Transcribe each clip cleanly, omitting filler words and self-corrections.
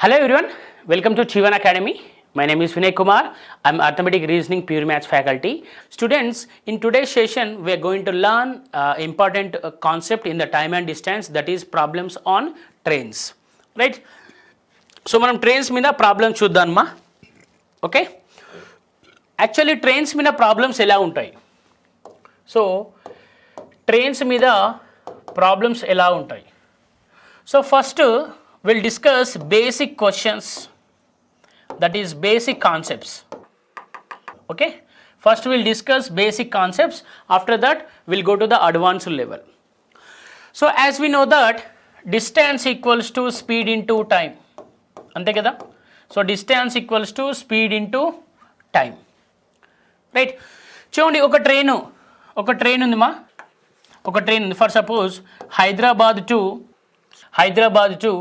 Hello everyone, welcome to Chivan Academy. My name is Vinay Kumar. I am Arithmetic Reasoning Pure Maths faculty. Students, in today's session we are going to learn important concept in the time and distance, that is problems on trains. Right? So మనం trains మీద problems చూద్దామా. Okay, actually trains మీద problems ఎలా ఉంటాయి? So trains మీద problems ఎలా ఉంటాయి? So first we'll discuss basic questions, that is basic concepts. Okay, first we'll discuss basic concepts, after that we'll go to the advanced level. So as we know that distance equals to speed into time, ante kada. So distance equals to speed into time, right? చూడండి, ఒక train ఉంది మా, ఒక train ఉంది. For suppose Hyderabad to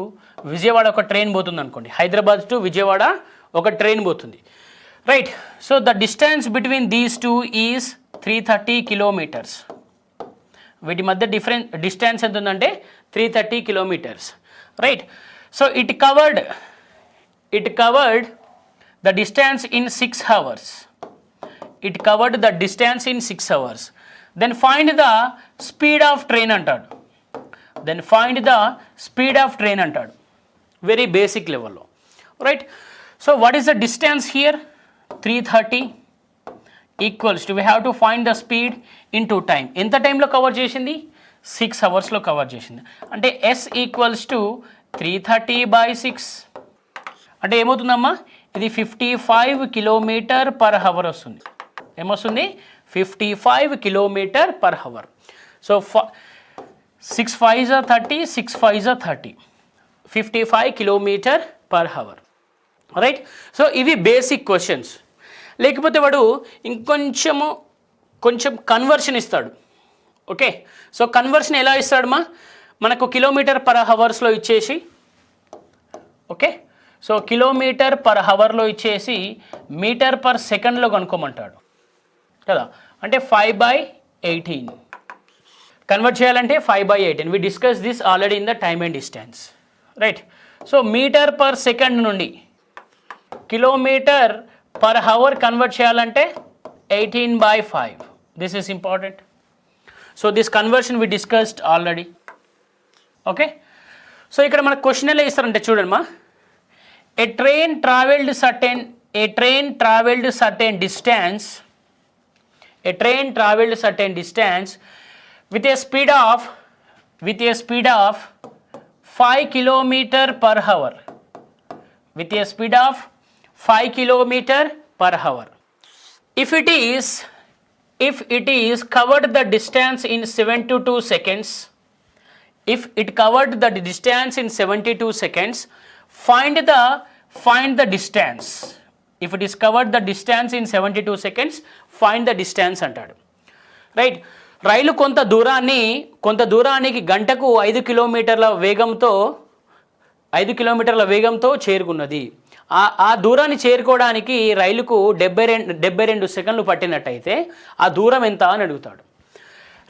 Vijayawada ఒక train పోతుంది అనుకోండి. Hyderabad to Vijayawada ఒక ట్రైన్ పోతుంది, right? So the distance between these two is 330 kilometres. వీటి మధ్య డిస్టెన్స్ ఎంత ఉందంటే 330 kilometres, right? So it covered the distance in 6 hours. It covered the distance in 6 hours. Then find the speed of train అంటాడు. అంటాడు very basic లెవెల్లో, right? So what is the distance here? 330 equals to we have to find the speed into time. ఎంత టైంలో cover చేసింది? 6 hours cover చేసింది. అంటే yes equals to 330/6 అంటే ఏమవుతుందమ్మా? ఇది 55 km/h వస్తుంది. ఏమొస్తుంది? 55 km/h. So 6 5s are 30, 6 5s are 30, 55 km/h, right? So ఇవి బేసిక్ క్వశ్చన్స్. లేకపోతే వాడు కొంచెం కన్వర్షన్ ఇస్తాడు. ఓకే, సో కన్వర్షన్ ఎలా ఇస్తాడు మా? మనకు km/hలో ఇచ్చేసి, ఓకే, సో km/hలో ఇచ్చేసి మీటర్/సెకండ్లో కనుక్కోమంటాడు కదా. అంటే 5/18 కన్వర్ట్ చేయాలంటే 5/18. We discuss this already in the time and distance, right? So metre per second నుండి km/h కన్వర్ట్ చేయాలంటే 18/5. This is important. So this conversion we discussed already. Okay, so ఇక్కడ మనకు క్వశ్చన్ ఎలా ఇస్తారంటే చూడండి మా, a train travelled certain distance with a speed of 5 km/h. With a speed of 5 km/h. If it is covered the distance in 72 seconds, find the distance. If it is covered the distance in 72 seconds, find the distance అంటాడు, right? రైలు కొంత దూరానికి గంటకు 5 కిలోమీటర్ల వేగంతో చేరుకున్నది. ఆ దూరాన్ని చేరుకోవడానికి రైలుకు 72 సెకండ్లు పట్టినట్టయితే ఆ దూరం ఎంత అని అడుగుతాడు,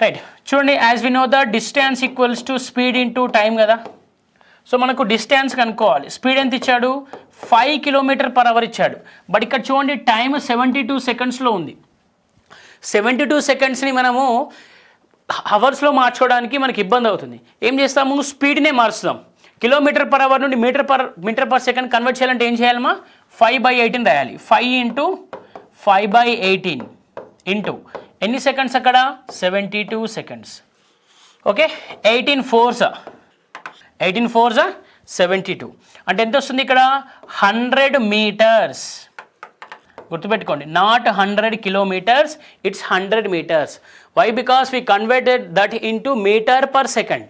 రైట్? చూడండి, as we know the distance equals to speed into time కదా. సో మనకు డిస్టెన్స్ కనుక్కోవాలి. స్పీడ్ ఎంత ఇచ్చాడు? 5 km/h ఇచ్చాడు. బట్ ఇక్కడ చూడండి, టైం 72 సెకండ్స్లో ఉంది. 72 సెకండ్స్ని మనము హవర్స్లో మార్చుకోవడానికి మనకి ఇబ్బంది అవుతుంది. ఏం చేస్తాము? స్పీడ్నే మార్చుదాం. km/h నుండి మీటర్/సెకండ్ కన్వర్ట్ చేయాలంటే ఏం చేయాలమ్మా? 5/18 రాయాలి. 5 × 5/18 ఇంటూ ఎన్ని సెకండ్స్ అక్కడ? 72 సెకండ్స్. ఓకే, 18 4s 72 అంటే ఎంత వస్తుంది ఇక్కడ? 100 meters. గుర్తుపెట్టుకోండి, not 100 kilometers, it's 100 meters. Why? Because we converted that into metre per second.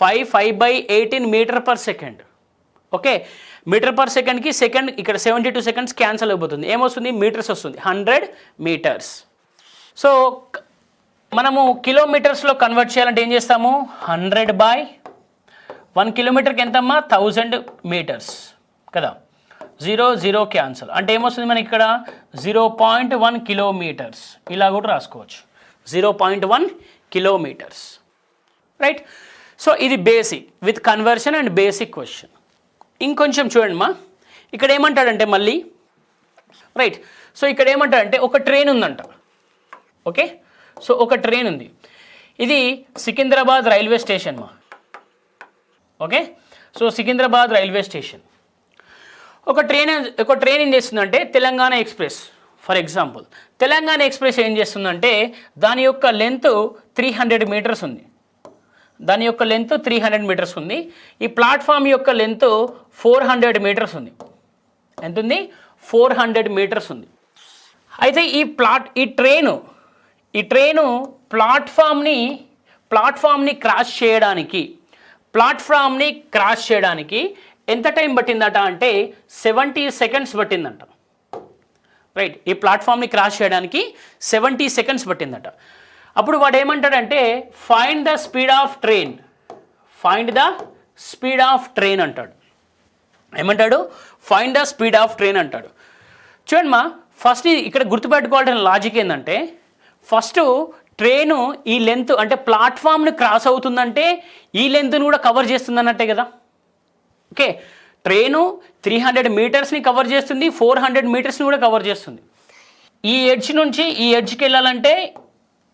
5/18 metre per second. Okay, మీటర్/సెకండ్కి సెకండ్ ఇక్కడ 72 seconds క్యాన్సల్ అయిపోతుంది. ఏమొస్తుంది? మీటర్స్ వస్తుంది. 100 meters. సో మనము కిలోమీటర్స్లో కన్వర్ట్ చేయాలంటే ఏం చేస్తాము? 100/1 కిలోమీటర్కి ఎంతమ్మా? 1000 meters కదా. 0 క్యాన్సల్ అంటే ఏమొస్తుంది మనకి ఇక్కడ? 0.1 kilometers. ఇలా కూడా రాసుకోవచ్చు, 0.1 kilometers, రైట్? సో ఇది basic with conversion and basic question. ఇంకొంచెం చూడండి మా, ఇక్కడ ఏమంటాడంటే మళ్ళీ రైట్. సో ఇక్కడ ఏమంటాడంటే ఒక ట్రైన్ ఉందంట. ఓకే, సో ఒక ట్రైన్ ఉంది, ఇది సికింద్రాబాద్ రైల్వే స్టేషన్ మా. Okay, so Secunderabad railway station. ఒక ట్రైన్ ఏం చేస్తుందంటే Telangana express. For example Telangana express ఏం చేస్తుందంటే దాని యొక్క లెంత్ 300 మీటర్స్ ఉంది. దాని యొక్క లెంత్ 300 మీటర్స్ ఉంది. ఈ ప్లాట్ఫామ్ యొక్క లెంత్ 400 మీటర్స్ ఉంది. ఎంత ఉంది? 400 మీటర్స్ ఉంది. అయితే ఈ ట్రైను ప్లాట్ఫామ్ని క్రాస్ చేయడానికి ఎంత టైం పట్టిందట అంటే 70 సెకండ్స్ పట్టిందంట. రైట్, ఈ ప్లాట్ఫామ్ని క్రాస్ చేయడానికి 70 సెకండ్స్ పట్టిందట. అప్పుడు వాడు ఏమంటాడంటే find the speed of train అంటాడు. ఏమంటాడు? Find the speed of train అంటాడు. చూడండి మా, ఫస్ట్ ఇక్కడ గుర్తుపెట్టుకోవాల్సిన లాజిక్ ఏంటంటే ఫస్ట్ ట్రైను ఈ లెంత్ అంటే ప్లాట్ఫామ్ని క్రాస్ అవుతుందంటే ఈ లెంత్ను కూడా కవర్ చేస్తుంది అన్నట్టే కదా. ఓకే, ట్రైను 300 మీటర్స్ని కవర్ చేస్తుంది, 400 మీటర్స్ని కూడా కవర్ చేస్తుంది. ఈ ఎడ్జ్ నుంచి ఈ ఎడ్జ్కి వెళ్ళాలంటే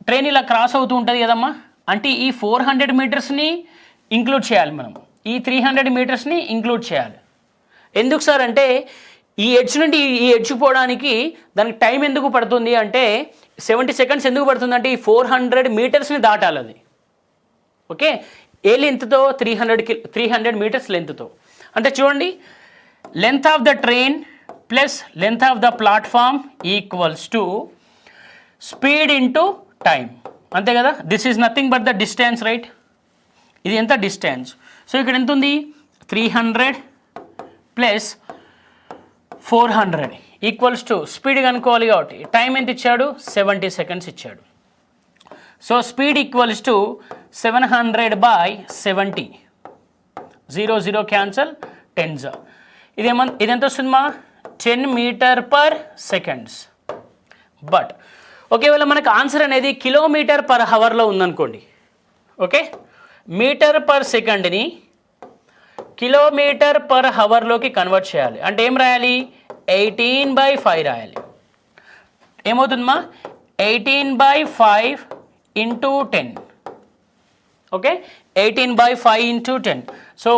ట్రైన్ ఇలా క్రాస్ అవుతూ ఉంటుంది కదమ్మా. అంటే ఈ 400 మీటర్స్ని ఇంక్లూడ్ చేయాలి మనం, ఈ 300 మీటర్స్ని ఇంక్లూడ్ చేయాలి. ఎందుకు సార్ అంటే ఈ ఎడ్జ్ నుండి ఈ ఎడ్జ్ పోవడానికి దానికి టైం ఎందుకు పడుతుంది అంటే 70 సెకండ్స్ ఎందుకు పడుతుంది అంటే ఈ 400 మీటర్స్ని దాటాలి అది. ఓకే, ఏ లెంత్తో? 300 మీటర్స్ లెంత్తో. అంటే చూడండి, length of the train plus length of the platform equals to speed into time, అంతే కదా. This is nothing but the distance, right. ఇది ఎంత? డిస్టెన్స్. సో ఇక్కడ ఎంత ఉంది? 300 ప్లస్ 400 ఈక్వల్స్ టు స్పీడ్ కనుక్కోవాలి కాబట్టి టైం ఎంత ఇచ్చాడు? 70 సెకండ్స్ ఇచ్చాడు. So speed equals to 700/70. 0 0 cancel, 10s. ఇదెంత వస్తుంది మా? 10 మీటర్ పర్ సెకండ్స్. బట్ ఒకవేళ మనకు ఆన్సర్ అనేది కిలోమీటర్ పర్ హవర్లో ఉందనుకోండి. ఓకే, మీటర్ పర్ సెకండ్ని కిలోమీటర్ పర్ హవర్లోకి కన్వర్ట్ చేయాలి. అంటే ఏం రాయాలి? 18/5 రాయాలి. ఏమవుతుందమ్మా? 18/5 into 10. Okay, 18/5 into 10. So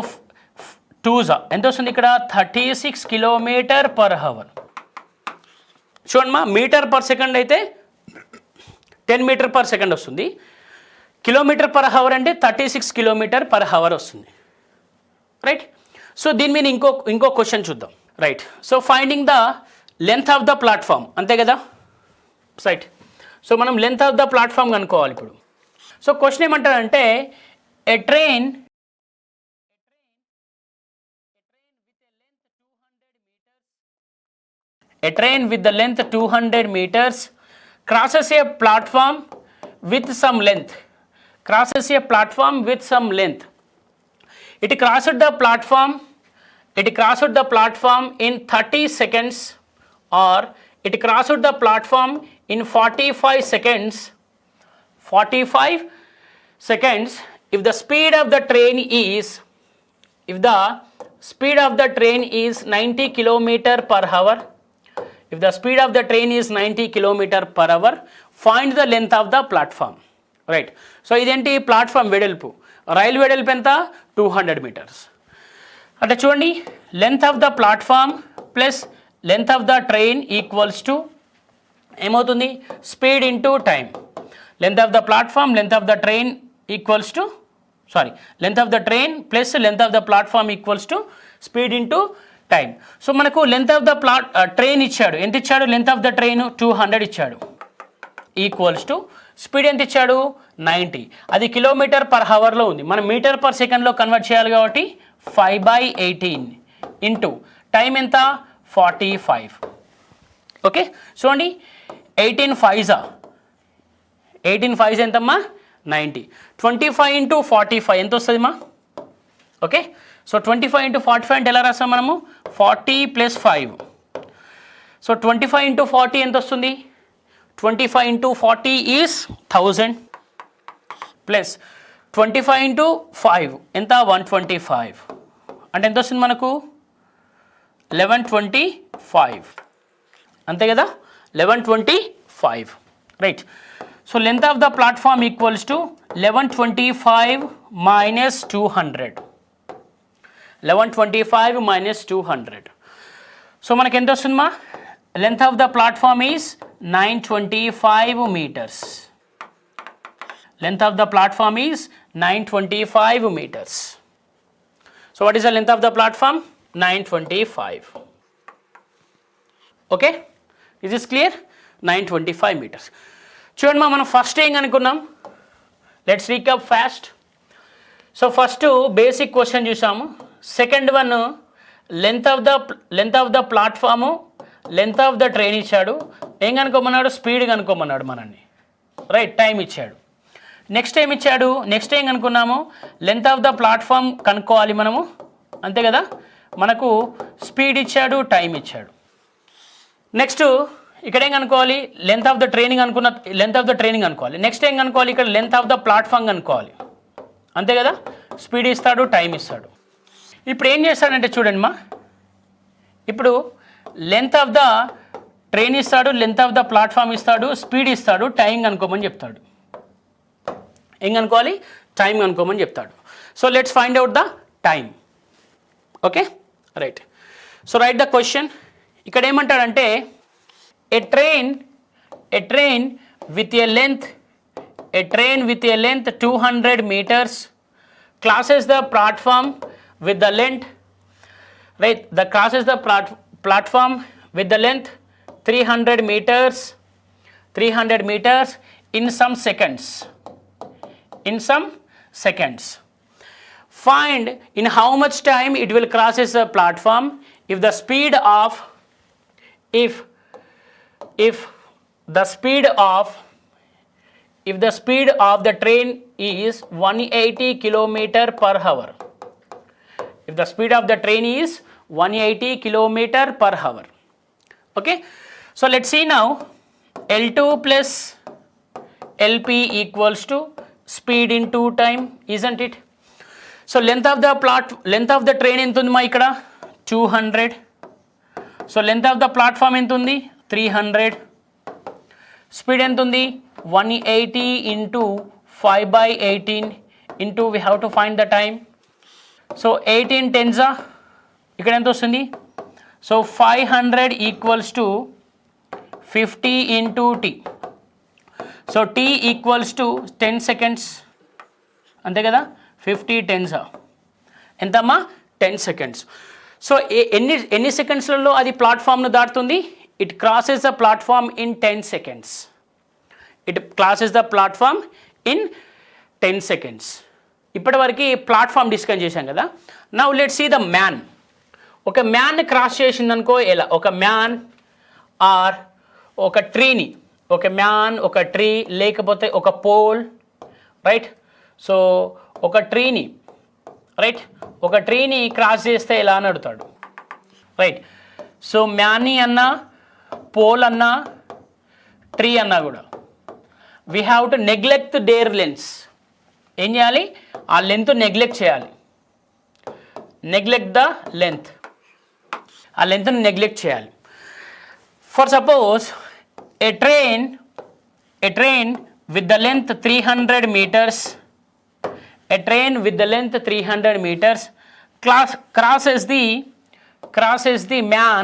2s ఎంత వస్తుంది ఇక్కడ? 36 కిలోమీటర్ పర్ హవర్. చూడమ్మా, మీటర్ పర్ సెకండ్ అయితే 10 మీటర్ పర్ సెకండ్ వస్తుంది. కిలోమీటర్ పర్ హవర్ అంటే 36 కిలోమీటర్ పర్ హవర్ వస్తుంది. రైట్. సో దీని మీద ఇంకో క్వశ్చన్ చూద్దాం. Right. So finding the length of the platform, అంతే కదా. రైట్. సో మనం లెంత్ ఆఫ్ ద ప్లాట్ఫామ్ కనుక్కోవాలి ఇప్పుడు. సో క్వశ్చన్ ఏమంటారంటే ఏ train with the length 200 meters crosses a platform with some length. It crossed the platform in 30 seconds or it crossed the platform in 45 seconds. If the speed of the train is 90 kilometer per hour, find the length of the platform. Right. So ఇదేంటి? Platform వెడల్పు. రైలు వెడల్పు ఎంత? 200 metres. అంటే చూడండి, length of the platform plus length of the train equals to ఏమవుతుంది? Speed into time. Length of the platform, length of the train equals to length of the train plus length of the platform equals to speed into time. So మనకు length of the train ఇచ్చాడు. ఎంత ఇచ్చాడు? Length of the train 200 ఇచ్చాడు. Equals to speed ఎంత ఇచ్చాడు? 90. అది kilometre per హవర్లో ఉంది. మనం మీటర్ పర్ సెకండ్లో కన్వర్ట్ చేయాలి కాబట్టి 5/18 ఇంటూ టైం ఎంత? 45. ఓకే, చూడండి, 18 5s ఎంతమ్మా? 90. 25 ఇంటూ 45 ఎంత వస్తుందిమ్మా? ఓకే, సో 25 ఇంటూ 45 అంటే ఎలా రాస్తాం మనము? 40 + 5. సో 25 ఇంటూ 40 ఎంత వస్తుంది? 25 ఇంటూ 40 ఈజ్ 1000 ప్లస్ 25 ఇంటూ 5 ఎంత? 125. అంటే ఎంత వస్తుంది మనకు? 1125 అంతే కదా 1125 right. So length of the platform equals to 1125 minus 200. 1125 minus 200. So మనకి ఎంత వస్తుందమ్మా? Length of the platform is 925 meters. Length of the platform is 925 meters. So what is the length of the platform? 925. Okay, is this clear? 925 meters. చూడండి మా మనం first ఏం అనుకున్నాం, let's recap fast. So first basic question చూసాము. Second one length of the platform, length of the train ఇచ్చాడు. ఏం కనుక్కోమన్నాడు? Speed కనుక్కోమన్నాడు మనల్ని, right. Time ఇచ్చాడు. నెక్స్ట్ ఏం ఇచ్చాడు? నెక్స్ట్ ఏం కనుక్కున్నాము? లెంత్ ఆఫ్ ద ప్లాట్ఫామ్ కనుక్కోవాలి మనము, అంతే కదా. మనకు స్పీడ్ ఇచ్చాడు, టైం ఇచ్చాడు. నెక్స్ట్ ఇక్కడ ఏం కనుక్కోవాలి? లెంత్ ఆఫ్ ద ట్రైనింగ్ అనుకోవాలి. నెక్స్ట్ ఏం కనుక్కోవాలి? ఇక్కడ లెంత్ ఆఫ్ ద ప్లాట్ఫామ్ కనుక్కోవాలి, అంతే కదా. స్పీడ్ ఇస్తాడు, టైం ఇస్తాడు. ఇప్పుడు ఏం చేస్తాడంటే చూడండి మా, ఇప్పుడు లెంత్ ఆఫ్ ద ట్రైన్ ఇస్తాడు, లెంత్ ఆఫ్ ద ప్లాట్ఫామ్ ఇస్తాడు, స్పీడ్ ఇస్తాడు, టైం కనుక్కోమని చెప్తాడు. ఏం కనుక్కోవాలి? టైం కనుక్కోమని చెప్తాడు. So let's find out the time. Okay right. So right the question. ఇక్కడ ఏమంటాడంటే a train with a length 200 meters crosses the platform with the length, right, crosses the platform with the length 300 meters in some seconds. Find in how much time it will crosses the platform if the speed of the train is 180 kilometer per hour. If the speed of the train is 180 kilometer per hour. Okay, so let's see now. L2 plus LP equals to speed into time, isn't it? So length of the train ఎంత ఉంది మా ఇక్కడ? 200. So length of the platform ఎంత ఉంది? 300. Speed ఎంత ఉంది? 180 into 5/18 into we have to find the time. So 18 tens ఇక్కడ ఎంత వస్తుంది? So 500 equals to 50 into t. So t equals to 10 seconds, అంతే కదా. 50 tens ఎంతమ్మా? 10 seconds. సో ఎన్ని సెకండ్స్లలో అది ప్లాట్ఫామ్ను దాటుతుంది? It crosses the platform in 10 seconds. ఇప్పటివరకు ప్లాట్ఫామ్ డిస్కస్ చేశాం కదా. Now let's see the man. ఒక మ్యాన్ క్రాస్ చేసిందనుకో ఎలా? ఒక మ్యాన్ ఆర్ ఒక ట్రీని, ఒక మ్యాన్, ఒక ట్రీ, లేకపోతే ఒక పోల్, రైట్. సో ఒక ట్రీని, రైట్, ఒక ట్రీని క్రాస్ చేస్తే ఎలా అని అడుగుతాడు, రైట్. సో మ్యాన్ని అన్నా, పోల్ అన్నా, ట్రీ అన్నా కూడా we have to neglect their lengths. ఏం చేయాలి? ఆ లెంత్ నెగ్లెక్ట్ చేయాలి. నెగ్లెక్ట్ ద లెంత్, ఆ లెంత్ని నెగ్లెక్ట్ చేయాలి. For suppose a train with the length 300 meters, a train with the length 300 meters crosses the man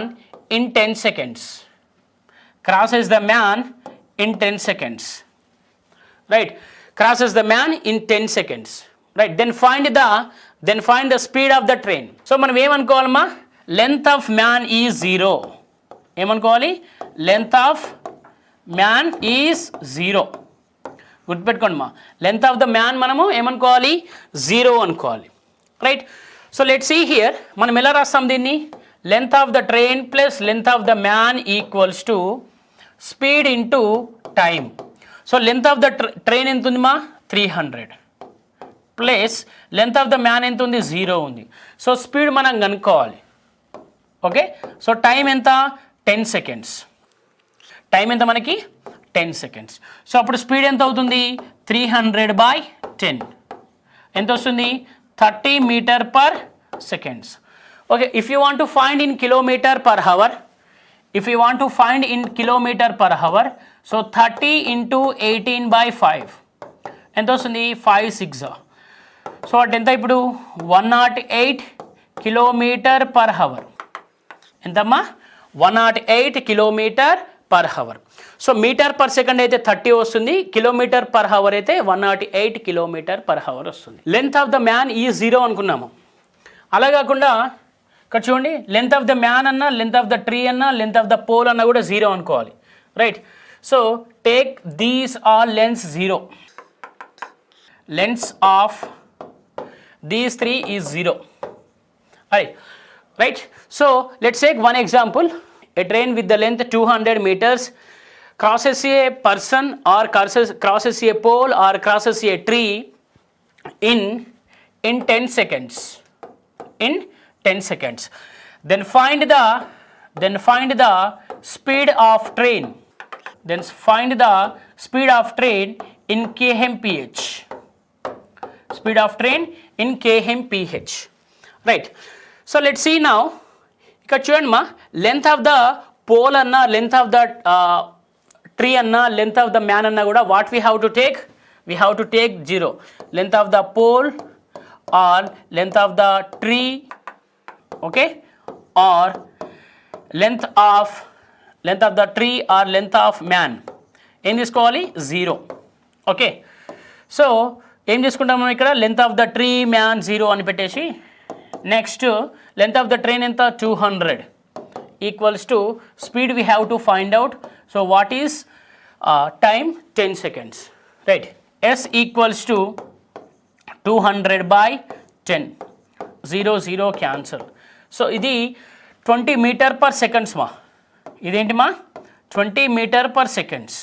in 10 seconds. Crosses the man in 10 seconds, right. Crosses the man in 10 seconds, right. Then find the speed of the train. So మనం ఏమనుకోవాలమ్మా? length of man is 0. ఏమనుకోవాలి? length of man is 0. గుర్తుపెట్టుకోండి మా, length of the man మనము ఏమనుకోవాలి? 0 అనుకోవాలి, right. So let's see here. మనం ఎలా రాస్తాం దీన్ని? Length of the train plus length of the man equals to speed into time. So length of the train ఎంత ఉంది మా? 300 plus length of the man ఎంత ఉంది? 0 ఉంది. సో స్పీడ్ మనం కనుక్కోవాలి, ఓకే. సో టైం ఎంత? 10 seconds. టైం ఎంత మనకి? 10 seconds. సో అప్పుడు స్పీడ్ ఎంత అవుతుంది? 300/10 ఎంత వస్తుంది? 30 meter per seconds. Okay, if you want to find in kilometer per hour, if you want to find in kilometer per hour, so 30 into 18 by 5 ఎంత వస్తుంది 5 6. సో అటు ఎంత ఇప్పుడు 108 కిలోమీటర్ పర్ హవర్. ఎంతమ్మా 108 kilometre per hour. So metre per second అయితే 30 వస్తుంది, kilometre per hour అయితే 108 kilometre per hour వస్తుంది. లెంత్ ఆఫ్ ద మ్యాన్ ఈ 0 అనుకున్నాము. అలా కాకుండా ఇక్కడ చూడండి, లెంత్ ఆఫ్ ద మ్యాన్ అన్న, లెంత్ ఆఫ్ ద ట్రీ అన్న, లెంత్ ఆఫ్ ద పోల్ అన్న కూడా 0 అనుకోవాలి, right. So take these are lengths 0. Lengths of these 3 is 0. Right. So let's take one example. A train with the length 200 meters crosses a person or crosses a pole or crosses a tree in 10 seconds. In 10 seconds. Then find the speed of train. Then find the speed of train in kmph. Speed of train in kmph. Right. So let's see now. ఇక్కడ చూడండి మా, length of the pole అన్న, length of the tree అన్న, length of the man అన్న కూడా what we have to take? We have to take 0. Length of the pole or length of the tree, okay, or length of the tree or length of man ఏం తీసుకోవాలి? 0. Okay, so ఏం చేసుకుంటాం మనం ఇక్కడ? Length of the tree man 0 అని పెట్టేసి, next length of the train ఎంత? 200 equals to speed we have to find out. So what is time? 10 seconds, right. S equals to 200 by 10. 0 0 cancel. So ఇది 20 metre per seconds మా. ఇదేంటి మా? 20 metre per seconds,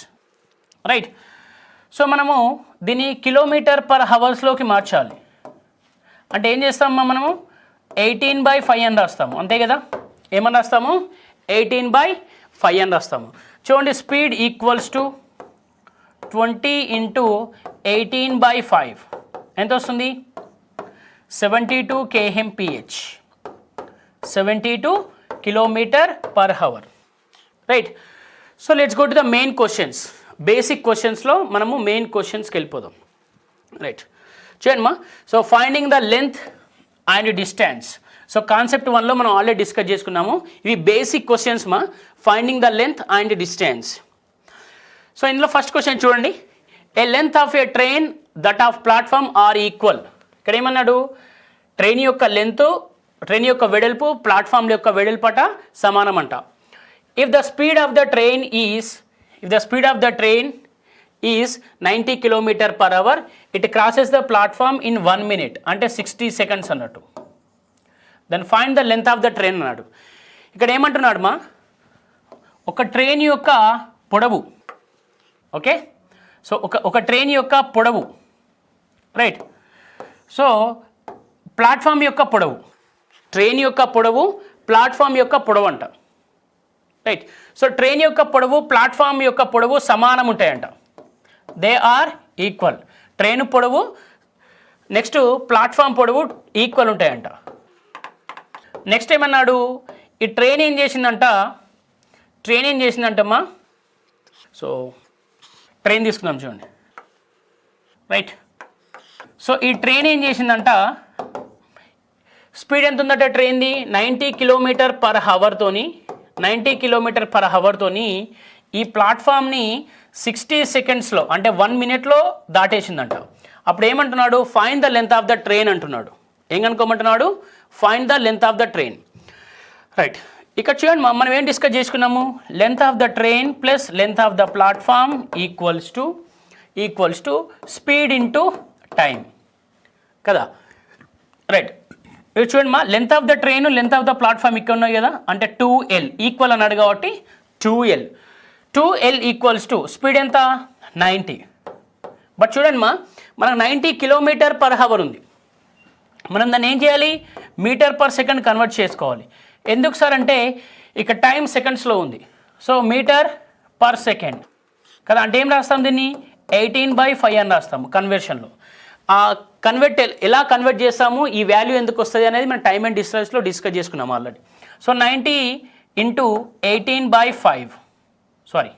right. So మనము దీన్ని kilometre per హవర్స్లోకి మార్చాలి. అంటే ఏం చేస్తామమ్మా మనము? 18 by 5 అని రాస్తాము, అంతే కదా? ఏమని రాస్తాము? 18 by 5 అని రాస్తాము. చూడండి, speed equals to 20 into 18 by 5 ఎంత వస్తుంది? 72 kmph. 72 kilometre per hour, right. So let's go to the main questions. Basic క్వశ్చన్స్లో మనము మెయిన్ క్వశ్చన్స్కి వెళ్ళిపోదాం, రైట్. చూడండి మా, so finding the length and distance. So concept 1లో మనం ఆల్రెడీ డిస్కస్ చేసుకున్నాము. ఇవి బేసిక్ క్వశ్చన్స్ మా, finding the length and distance. So ఇందులో ఫస్ట్ క్వశ్చన్ చూడండి, a length of a train that of platform are equal. ఇక్కడ ఏమన్నాడు? ట్రైన్ యొక్క లెంత్, ట్రైన్ యొక్క వెడల్పు ప్లాట్ఫామ్ యొక్క వెడల్పట సమానం అంట. If the speed of the train is 90 kilometre per hour, it crosses the platform in 1 minute, అంటే 60 seconds అన్నట్టు. Then find the length of the train అన్నాడు. ఇక్కడ ఏమంటున్నాడు మా? ఒక ట్రైన్ యొక్క పొడవు, ఓకే. సో ఒక ట్రైన్ యొక్క పొడవు, రైట్. సో ప్లాట్ఫామ్ యొక్క పొడవు, ట్రైన్ యొక్క పొడవు ప్లాట్ఫామ్ యొక్క పొడవు అంట, రైట్. సో ట్రైన్ యొక్క పొడవు ప్లాట్ఫామ్ యొక్క పొడవు సమానం ఉంటాయంట. They are equal. ట్రైన్ పొడవు నెక్స్ట్ ప్లాట్ఫామ్ పొడవు ఈక్వల్ ఉంటాయంట. నెక్స్ట్ ఏమన్నాడు? ఈ ట్రైన్ ఏం చేసిందంటమ్మా? సో ట్రైన్ తీసుకుందాం చూడండి, రైట్. సో ఈ ట్రైన్ ఏం చేసిందంట? స్పీడ్ ఎంత ఉందట ట్రైన్ది? 90 కిలోమీటర్ పర్ హవర్తోని 90 కిలోమీటర్ పర్ హవర్తోని ఈ ప్లాట్ఫామ్ని 60 secondsలో అంటే 1 minute దాటేసిందంట. అప్పుడు ఏమంటున్నాడు? Find the length of the train అంటున్నాడు. ఏం కనుక్కోమంటున్నాడు? Find the length of the train, right. ఇక్కడ చూడండి మనం ఏం డిస్కస్ చేసుకున్నాము? Length of the train plus length of the platform equals to speed into time కదా, రైట్. ఇక్కడ చూడండి మా, length of the train length of the platform ఇక్కడ ఉన్నాయి కదా, అంటే 2L ఈక్వల్ అన్నాడు కాబట్టి 2L ఈక్వల్స్ టు స్పీడ్ ఎంత? 90. బట్ చూడండి మా, మనకు 90 కిలోమీటర్ పర్ హవర్ ఉంది. మనం దాన్ని ఏం చేయాలి? మీటర్ పర్ సెకండ్ కన్వర్ట్ చేసుకోవాలి. ఎందుకు సార్ అంటే ఇక టైం సెకండ్స్లో ఉంది. సో మీటర్ పర్ సెకండ్ కదా, అంటే ఏం రాస్తాం దీన్ని? 18 by 5 అని రాస్తాము కన్వర్షన్లో. ఎలా కన్వర్ట్ చేస్తాము, ఈ వాల్యూ ఎందుకు వస్తుంది అనేది మనం టైమ్ అండ్ డిస్టెన్స్లో డిస్కస్ చేసుకున్నాం already. So 90 into 18/5, sorry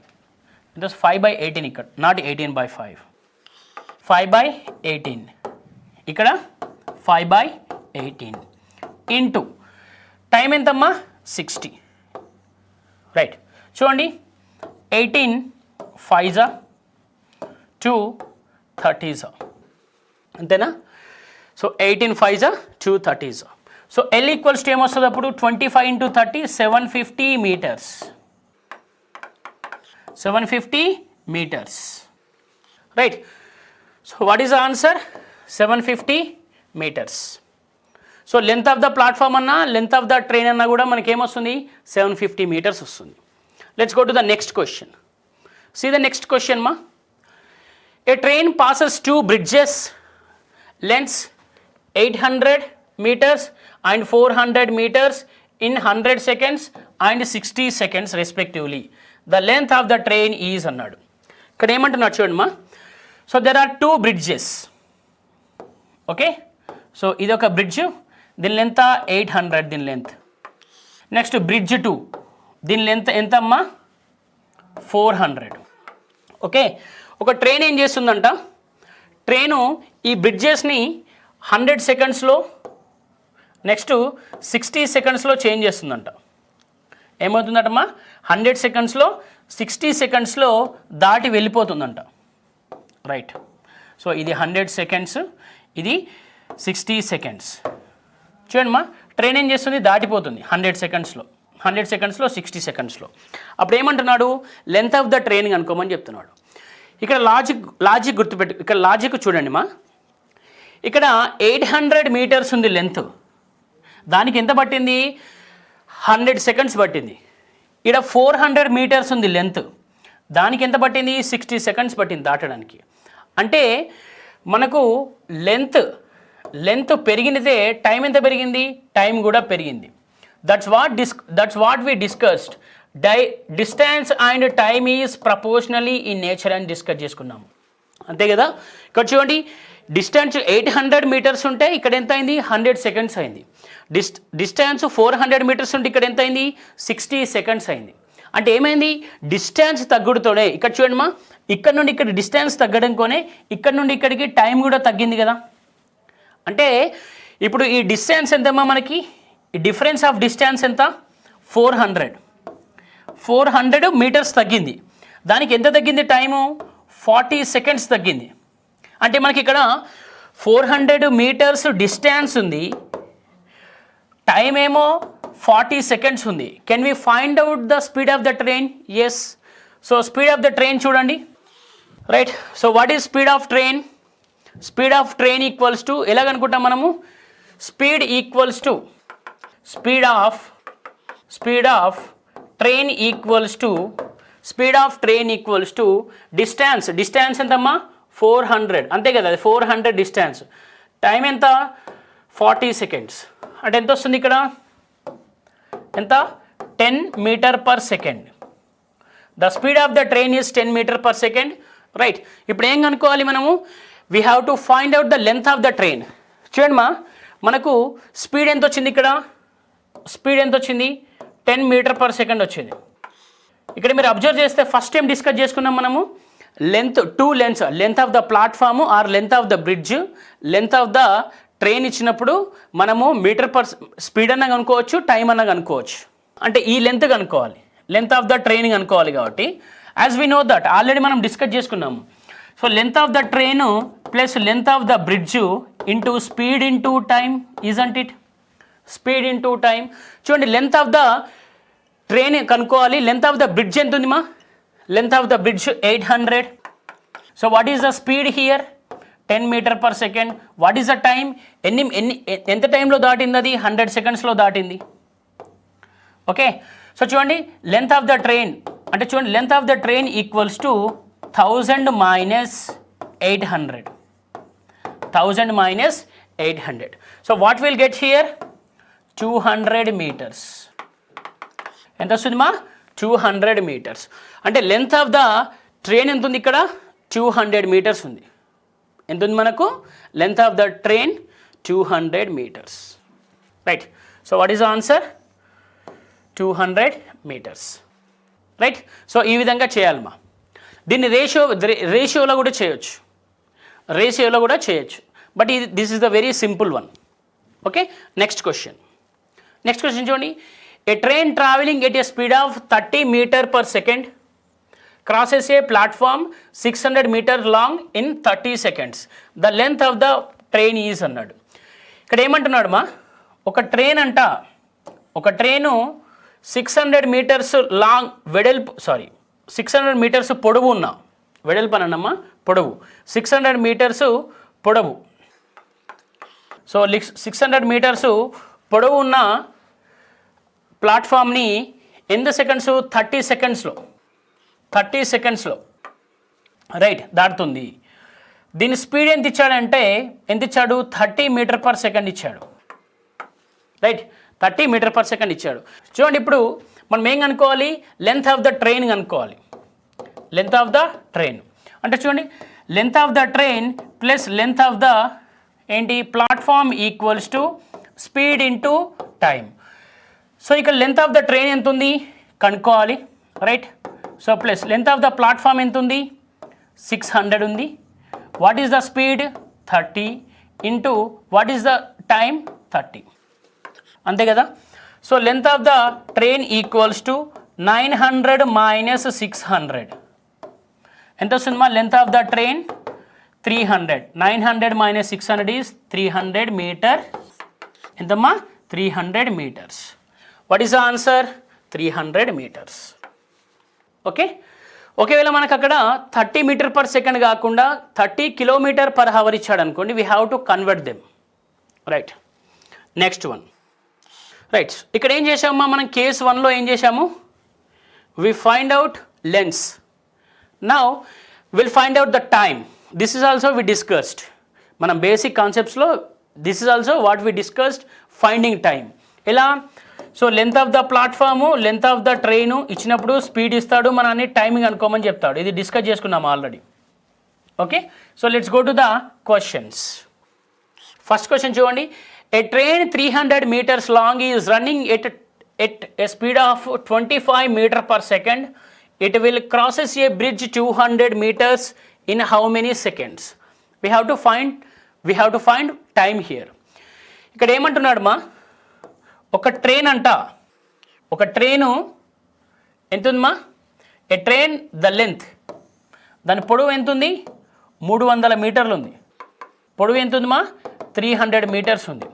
it was 5/18 ఇక్కడ, నాట్ 18/5, 5/18 ఇక్కడ 5/18 ఇంటూ టైం ఎంతమ్మా 60, రైట్. చూడండి 18 5s 2 30s, అంతేనా? So 18 5s 2 30s. So L equals to ఏమొస్తుంది అప్పుడు 25 into 30 750 metres, 750 metres, right. So what is the answer? 750 metres. So length of the platform అన్నా length of the train అన్నా కూడా మనకి ఏమొస్తుంది 750 మీటర్స్ వస్తుంది. Let's go to the next question. See the next question మా. A train passes two bridges, lengths 800 meters and 400 meters in 100 seconds and 60 seconds respectively. The length of the train is అన్నాడు. ఇక్కడ ఏమంటున్నాడు చూడండి మా. So there are two bridges, okay. So ఇది ఒక bridge, దీని length 800, దీని లెంత్. నెక్స్ట్ బ్రిడ్జ్ 2, దీని లెంత్ ఎంత అమ్మా 400, ఓకే. ఒక ట్రైన్ ఏం చేస్తుందంట, ట్రైను ఈ బ్రిడ్జెస్ని 100 సెకండ్స్లో నెక్స్ట్ 60 సెకండ్స్లో చేంజ్ చేస్తుందంట. ఏమవుతుందటమ్మా 100 సెకండ్స్లో 60 సెకండ్స్లో దాటి వెళ్ళిపోతుందంట, రైట్. సో ఇది 100 సెకండ్స్, ఇది 60 సెకండ్స్. చూడండిమా, ట్రైన్ ఏం చేస్తుంది దాటిపోతుంది 100 సెకండ్స్లో, 100 సెకండ్స్లో 60 సెకండ్స్లో. అప్పుడు ఏమంటున్నాడు లెంత్ ఆఫ్ ద ట్రైన్ అనుకోమని చెప్తున్నాడు. ఇక్కడ లాజిక్ గుర్తుపెట్టు, ఇక్కడ లాజిక్ చూడండి మా. ఇక్కడ 800 మీటర్స్ ఉంది లెంత్, దానికి ఎంత పట్టింది 100 సెకండ్స్ పట్టింది. ఇక్కడ 400 మీటర్స్ ఉంది లెంత్, దానికి ఎంత పట్టింది 60 సెకండ్స్ పట్టింది దాటడానికి. అంటే మనకు లెంత్ పెరిగితే టైం ఎంత పెరిగింది, టైం కూడా పెరిగింది. That's what we discussed. Distance and time is proportionally in nature అని డిస్కస్ చేసుకున్నాము, అంతే కదా. ఇక్కడ చూడండి డిస్టెన్స్ 800 మీటర్స్ ఉంటే ఇక్కడ ఎంత అయింది 100 సెకండ్స్ అయింది. డిస్టెన్స్ 400 మీటర్స్ ఉంటే ఇక్కడ ఎంత అయింది 60 సెకండ్స్ అయింది. అంటే ఏమైంది డిస్టెన్స్ తగ్గుడుతోనే, ఇక్కడ చూడండి మా, ఇక్కడ నుండి ఇక్కడ డిస్టెన్స్ తగ్గడంతోనే ఇక్కడ నుండి ఇక్కడికి టైం కూడా తగ్గింది కదా. అంటే ఇప్పుడు ఈ డిస్టెన్స్ ఎంతమ్మా మనకి, ఈ డిఫరెన్స్ ఆఫ్ డిస్టెన్స్ ఎంత 400 మీటర్స్ తగ్గింది. దానికి ఎంత తగ్గింది టైము 40 సెకండ్స్ తగ్గింది. అంటే మనకి ఇక్కడ 400 మీటర్స్ డిస్టెన్స్ ఉంది, టైం ఏమో 40 సెకండ్స్ ఉంది. Can we find out the speed of the train? Yes. So speed of the train చూడండి, right. So what is speed of train? Speed of train equals to ఎలాగనుకుంటాం మనము, speed equals to speed of train equals to distance ఎంతమ్మా 400, అంతే కదా, అది 400 distance. Time ఎంత 40 seconds. అంటే ఎంత వస్తుంది ఇక్కడ ఎంత 10 metre per second. The speed of the train is 10 metre per second, right. ఇప్పుడు ఏం కనుక్కోవాలి మనము, we have to find out the length of the train. చూడండి మా, మనకు స్పీడ్ ఎంత వచ్చింది, ఇక్కడ స్పీడ్ ఎంత వచ్చింది 10 మీటర్ పర్ సెకండ్ వచ్చింది. ఇక్కడ మీరు అబ్జర్వ్ చేస్తే ఫస్ట్ టైం డిస్కస్ చేసుకున్నాం మనము two length of the platform or length of the bridge, length of the train ఇచ్చినప్పుడు మనము మీటర్ పర్ స్పీడ్ అన్న కనుక్కోవచ్చు, టైం అన్న కనుక్కోవచ్చు. అంటే ఈ లెంత్ కనుక్కోవాలి, లెంత్ ఆఫ్ ద ట్రైన్ కనుక్కోవాలి. కాబట్టి as we know that already మనం డిస్కస్ చేసుకున్నాము. So length of the train plus length of the bridge into speed into time, isn't it? Speed into time. చూడండి లెంత్ ఆఫ్ ద ట్రైన్ కనుక్కోవాలి, length of the bridge ఎంత ఉంది మా, length of the bridge 800. So what is the speed here 10 metre per second. What is the time, ఎంత టైంలో దాటింది అది 100 సెకండ్స్లో దాటింది, ఓకే. సో చూడండి లెంత్ ఆఫ్ ద ట్రైన్ అంటే చూడండి length of the train equals to 1000 minus 800. 1000 minus 800. So what we'll get here? 200 meters. ఎంత వస్తుంది మా 200 meters. అంటే లెంత్ ఆఫ్ ద ట్రైన్ ఎంత ఉంది ఇక్కడ 200 meters ఉంది. ఎంత ఉంది మనకు? Length of the train 200 meters. Right. So what is the answer? 200 meters. Right. So ఈ విధంగా చేయాలమ్మా. దీన్ని రేషియోలో కూడా చేయొచ్చు, but this is the very simple one. Okay, next question చూడండి. A train travelling at a speed of 30 meters per second crosses a platform 600 meters long in 30 seconds. The length of the train is అన్నాడు. ఇక్కడ ఏమంటున్నాడు మా? ఒక train 600 meters long వెడల్పు 600 meters పొడవు ఉన్న వెడల్పు అన్నమ్మా, పొడవు 600 meters పొడవు. సో 600 meters పొడవు ఉన్న ప్లాట్ఫామ్ని ఎన్ని సెకండ్స్? 30 సెకండ్స్లో రైట్ దాటుతుంది. దీని స్పీడ్ ఎంత ఇచ్చాడు? 30 meters per second ఇచ్చాడు. రైట్, 30 meters per second ఇచ్చాడు. చూడండి, ఇప్పుడు మనం ఏం కనుక్కోవాలి? లెంత్ ఆఫ్ ద ట్రైన్ కనుక్కోవాలి. లెంత్ ఆఫ్ ద ట్రైన్ అంటే చూడండి, length of the train plus length of the platform equals to speed into time. So ఇక్కడ లెంత్ ఆఫ్ ద ట్రైన్ ఎంత ఉంది కనుక్కోవాలి. Right. So plus length of the platform ఎంత ఉంది? 600 ఉంది. What is the speed? 30 into what is the time? 30. అంతే కదా. So length of the train equals to 900 minus 600. ఎంత వస్తుంది మా? Length of the train 300. 900 minus 600 is 300 meters. ఎంతమ్మా? 300 meters. What is the answer? 300 meters. Okay, ఒకవేళ మనకు అక్కడ 30 meters per second కాకుండా 30 kilometers per hour ఇచ్చాడు అనుకోండి, we have to convert them. Right, next one. Right, ఇక్కడ ఏం చేసామమ్మా? మనం కేస్ 1లో ఏం చేసాము? We find out lengths. Now will find out the time. This is also we discussed. మనం బేసిక్ కాన్సెప్ట్స్లో this is also what we discussed, finding time. ఎలా? So length of the platform, length of the train ఇచ్చినప్పుడు speed ఇస్తాడు, మన అన్ని timing అనుకోమని చెప్తాడు. ఇది డిస్కస్ చేసుకున్నాము already. Okay, so let's go to the questions. First question చూడండి. A train 300 meters long is running at a speed of 25 meters per second. It will crosses a bridge 200 meters in how many seconds? We have to find time here. ఇక్కడ ఏమంటున్నాడు మా? ఒక train ఎంత ఉంది మా? A train the length, దాని పొడవు ఎంత ఉంది? 300 మీటర్లు ఉంది. పొడవు ఎంత ఉంది మా? 300 meters ఉంది.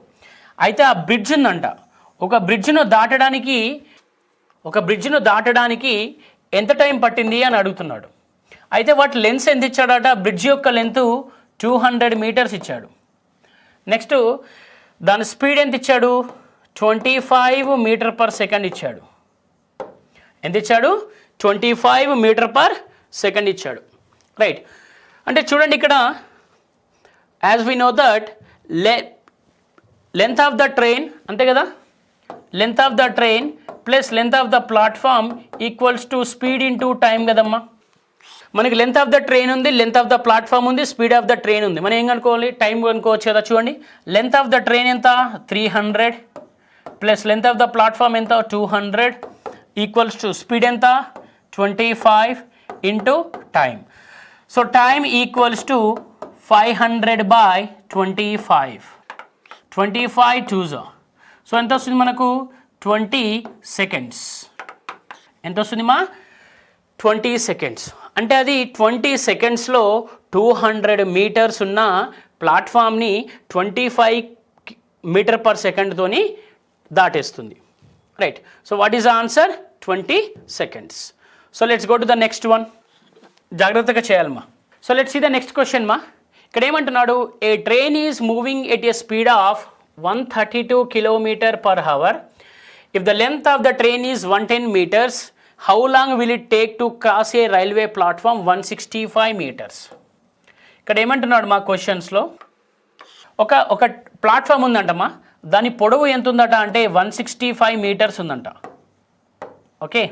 అయితే ఆ బ్రిడ్జ్ ఉందంట. ఒక బ్రిడ్జ్ను దాటడానికి ఎంత టైం పట్టింది అని అడుగుతున్నాడు. అయితే వాటి లెన్స్ ఎంత ఇచ్చాడట? బ్రిడ్జ్ యొక్క లెంత్ 200 meters ఇచ్చాడు. నెక్స్ట్ దాని స్పీడ్ ఎంత ఇచ్చాడు? 25 meters per second ఇచ్చాడు. ఎంత ఇచ్చాడు? 25 meters per second ఇచ్చాడు. రైట్, అంటే చూడండి ఇక్కడ as we know that length of the train, అంతే కదా, length of the train plus length of the platform equals to speed into time కదమ్మా. మనకి లెంత్ ఆఫ్ ద ట్రైన్ ఉంది, లెంత్ ఆఫ్ ద ప్లాట్ఫామ్ ఉంది, speed of the train ఉంది. మనం ఏం కనుక్కోవాలి? టైం కనుక్కోవచ్చు కదా. చూడండి, లెంత్ ఆఫ్ ద ట్రైన్ ఎంత? 300 plus length of the platform ఎంత? 200 ఈక్వల్స్ టు స్పీడ్ ఎంత? 25 into time. So time equals to 500 by 25. 25 2s. So ఎంత వస్తుంది మనకు? 20 seconds. ఎంత వస్తుంది మా? 20 seconds. అంటే అది 20 secondsలో 200 meters ఉన్న ప్లాట్ఫామ్ని 25 meters per second తోని దాటేస్తుంది. Right, so what is the answer? 20 seconds. So let's go to the next one. జాగ్రత్తగా చేయాలమ్మా. So let's see the next question మా. ఇక్కడ ఏమంటున్నాడు? A train is moving at a speed of 132 kilometers per hour. If the length of the train is 110 meters, how long will it take to cross a railway platform 165 meters? ఇక్కడ ఏమంటున్నాడు మా క్వశ్చన్స్లో? ఒక platform ఉందంటమ్మా, దాని పొడవు ఎంత ఉందట అంటే 165 meters ఉందంట. ఓకే,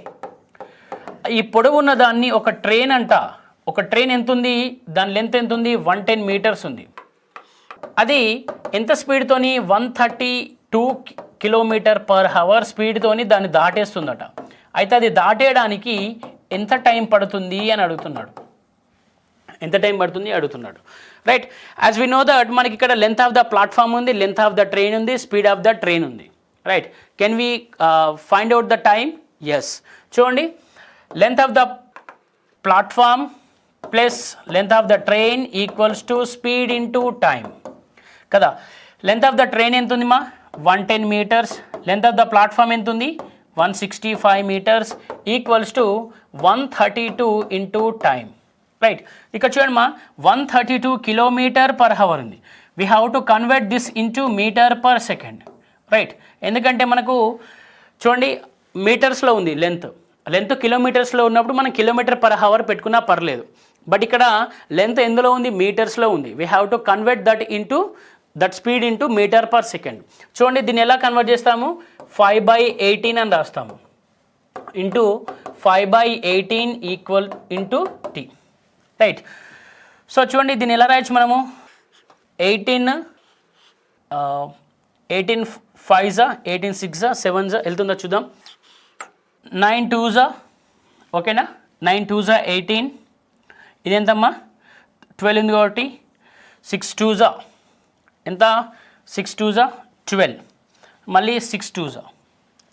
ఈ పొడవు ఉన్న దాన్ని ఒక ట్రైన్ అంట ఒక ట్రైన్ ఎంత ఉంది, దాని లెంత్ ఎంత ఉంది, 110 మీటర్స్ ఉంది. అది ఎంత స్పీడ్తోని 132 km/h స్పీడ్తోని దాన్ని దాటేస్తుందట. అయితే అది దాటేయడానికి ఎంత టైం పడుతుంది అని అడుగుతున్నాడు. ఎంత టైం పడుతుంది అడుగుతున్నాడు. Right, as we know that మనకి ఇక్కడ లెంత్ ఆఫ్ ద ప్లాట్ఫామ్ ఉంది, లెంత్ ఆఫ్ ద ట్రైన్ ఉంది, స్పీడ్ ఆఫ్ ద ట్రైన్ ఉంది. Right, can we find out the time? Yes. చూడండి, length of the platform plus length of the train equals to speed into time కదా. Length of the train ఎంత ఉంది మా, 110 meters. Length of the platform ఎంత ఉంది, 165 meters equals to 132 into time. Right, ఇక్కడ చూడండి మా, 132 km/h ఉంది. We have to convert this into meter per second. Right, ఎందుకంటే మనకు చూడండి మీటర్స్లో ఉంది లెంత్ కిలోమీటర్స్లో ఉన్నప్పుడు మనం km/h పెట్టుకున్నా పర్లేదు. బట్ ఇక్కడ లెంత్ ఎందులో ఉంది, మీటర్స్లో ఉంది. We have to convert that speed into meter per second. చూడండి, దీన్ని ఎలా కన్వర్ట్ చేస్తాము, 5/18 అని రాస్తాము, into 5/18 equal into T. Right, so చూడండి దీన్ని ఎలా రాయొచ్చు మనము, 18 5 18 6 7 వెళ్తుందో చూద్దాం. 9 2 ఓకేనా, 9 2 18. ఇది ఎంతమ్మా, 12 ఉంది కాబట్టి 6 2 ఎంత, 6 2 12, మళ్ళీ 6 2.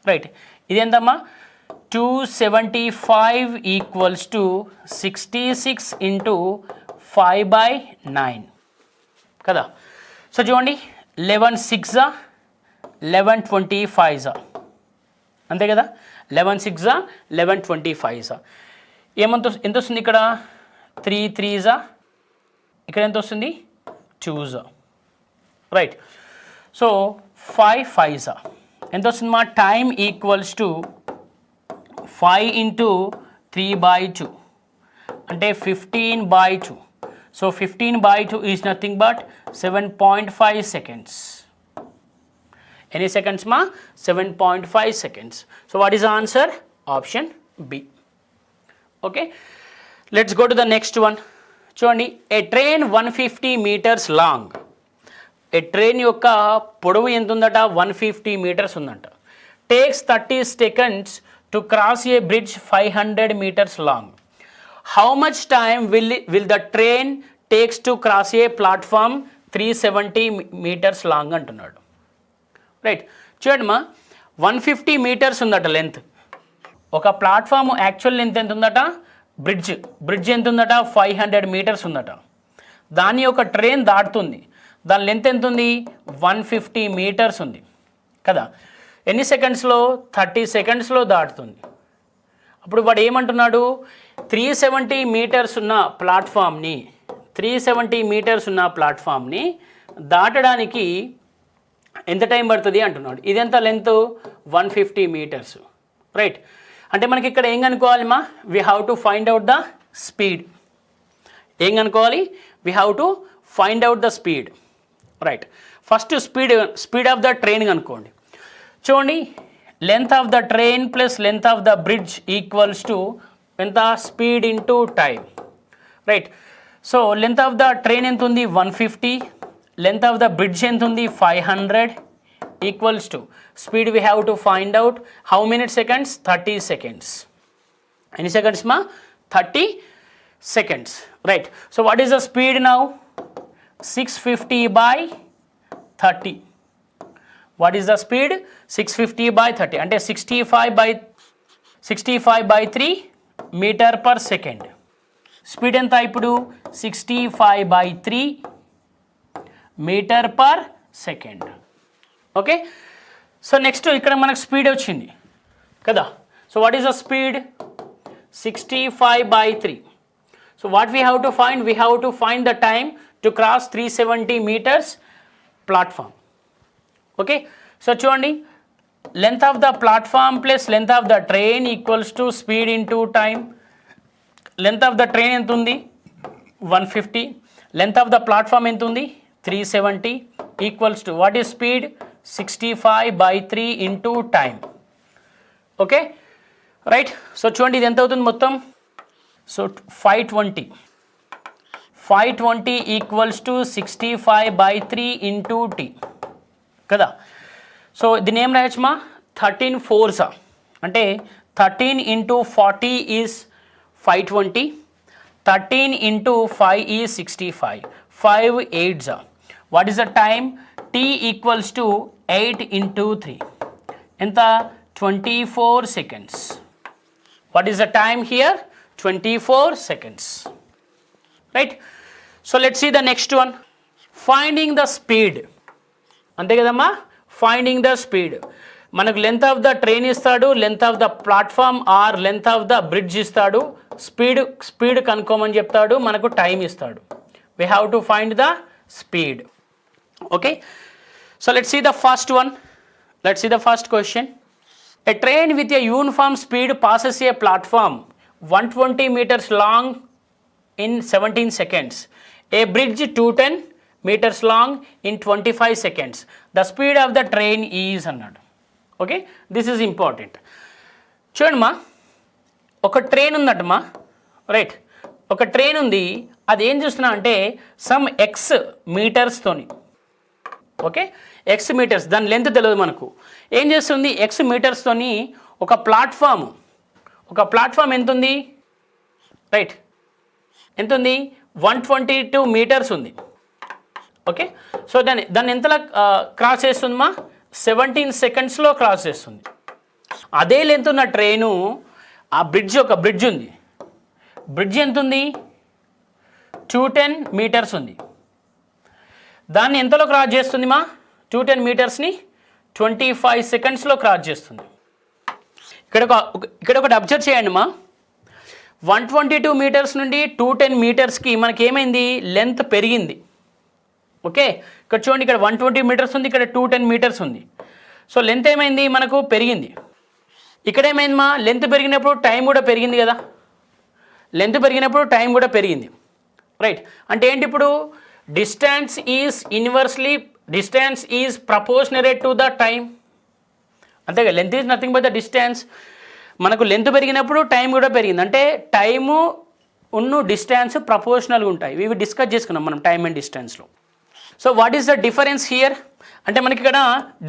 రైట్, ఇది ఎంతమ్మా, 275 ఈక్వల్స్ టు 66 ఇంటూ 5/9 కదా. సో చూడండి, 11 6 11 25 అంతే కదా, 11 6 11 25. ఎంత వస్తుంది ఇక్కడ, 3 3 ఇక్కడ ఎంత వస్తుంది, 2. రైట్, సో 5 5 ఎంత వస్తుంది మా, టైం ఈక్వల్స్ టు 5 ఇంటూ 3/2 అంటే 15/2. So 15/2 is nothing but 7.5 seconds. ఎన్ని సెకండ్స్ మా, 7.5 seconds. So what is the answer, option B. Okay, let's go to the next one. చూడండి, a train 150 meters long. A train యొక్క పొడవు ఎంత ఉందట, 150 meters ఉందంట. Takes 30 seconds to cross a bridge 500 meters long. How much time will the train takes to cross a platform 370 meters long అంటున్నాడు. Right, చూడండి మా, 150 meters ఉందట లెంత్. ఒక ప్లాట్ఫామ్ యాక్చువల్ లెంత్ ఎంత ఉందట, బ్రిడ్జ్ ఎంత ఉందట, 500 meters ఉందట. దాని యొక్క ట్రైన్ దాటుతుంది, దాని లెంత్ ఎంత ఉంది, 150 meters ఉంది కదా. ఎన్ని సెకండ్స్లో, 30 secondsలో దాటుతుంది. అప్పుడు వాడు ఏమంటున్నాడు, 370 meters ఉన్న ప్లాట్ఫామ్ని దాటడానికి ఎంత టైం పడుతుంది అంటున్నాడు. ఇదెంత లెంత్, 150 meters. రైట్, అంటే మనకి ఇక్కడ ఏం కనుక్కోవాలి మా, we have to find out the speed. ఏం కనుక్కోవాలి, we have to find out the speed. Right, first speed of the train కనుక్కోండి. చూడండి, length of the train plus length of the bridge equals to ఎంత, speed into time. Right, so length of the train ఎంత ఉంది, 150, length of the bridge ఎంత ఉంది, 500 equals to speed we have to find out. How many seconds, 30 seconds. ఎన్ని seconds మా, 30 seconds. Right, so what is the speed now, 650/30. What is the speed, 650/30 అంటే 65/3 మీటర్/సెకండ్. Speed ఎంత ఇప్పుడు, 65/3 మీటర్/సెకండ్. Okay, so next ఇక్కడ మనకు speed వచ్చింది కదా. So what is the speed, 65/3. So what we have to find, we have to find the time to cross 370 meters platform. Okay, so చూడండి, length of the platform plus length of the train equals to speed into time. Length of the train ఎంత ఉంది, 150, length of the platform ఎంత ఉంది, 370 equals to what is speed, 65/3 into time. Okay, right, so చూడండి ఇది ఎంత అవుతుంది మొత్తం, so 520 equals to 65/3 into T కదా. సో దీన్ని ఏం రాయొచ్చుమా 13 4s అంటే 13 into 40 is 520, 13 into 5 is 65, 5 8s. What is the time? T equals to 8 into 3 ఎంత 24 seconds. What is the time here? 24 seconds, right. So let's see the next one, finding the speed. అంతే కదమ్మా, finding the speed. మనకు length of the train ఇస్తాడు, length of the platform or length of the bridge ఇస్తాడు, speed కనుక్కోమని చెప్తాడు, మనకు time ఇస్తాడు. We have to find the speed. Okay, so let's see the first one. Let's see the first question. A train with a uniform speed passes a platform 120 meters long in 17 seconds. A bridge 210 meters long in 25 seconds. The speed of the train is అన్నాడు. Okay, this is important. చూడండిమా, ఒక train ఉందటమా, రైట్. ఒక train ఉంది, అది ఏం చూస్తున్నా అంటే సమ్ ఎక్స్ మీటర్స్తోని, ఓకే, ఎక్స్ మీటర్స్, దాని లెంత్ తెలియదు మనకు. ఏం చేస్తుంది? ఎక్స్ మీటర్స్తోని ఒక ప్లాట్ఫామ్ ఎంత ఉంది? రైట్, ఎంత ఉంది? 122 meters ఉంది. ఓకే, సో దాన్ని ఎంతలా క్రాస్ చేస్తుందిమా? 17 secondsలో క్రాస్ చేస్తుంది. అదే లెంత్ ఉన్న ట్రైను, ఆ ఒక బ్రిడ్జ్ ఉంది, బ్రిడ్జ్ ఎంత ఉంది? 210 meters ఉంది. దాన్ని ఎంతలో క్రాస్ చేస్తుందిమా? 210 metersని 25 secondsలో క్రాస్ చేస్తుంది. ఇక్కడ ఒకటి అబ్జర్వ్ చేయండి మా, 122 meters నుండి 210 metersకి మనకి ఏమైంది? లెంత్ పెరిగింది. ఓకే, ఇక్కడ చూడండి, ఇక్కడ 120 meters ఉంది, ఇక్కడ 210 meters ఉంది. సో లెంత్ ఏమైంది? మనకు పెరిగింది. ఇక్కడ ఏమైంది మా? లెంత్ పెరిగినప్పుడు టైం కూడా పెరిగింది కదా, లెంత్ పెరిగినప్పుడు టైం కూడా పెరిగింది, రైట్. అంటే ఏంటి ఇప్పుడు? Distance is proportionate to the time. అంతేగా, length is nothing but the distance. మనకు లెంత్ పెరిగినప్పుడు టైం కూడా పెరిగింది, అంటే టైము డిస్టెన్స్ ప్రపోర్షనల్గా ఉంటాయి. ఇవి డిస్కస్ చేసుకున్నాం మనం టైం అండ్ డిస్టెన్స్లో. So what is the difference here? అంటే మనకి ఇక్కడ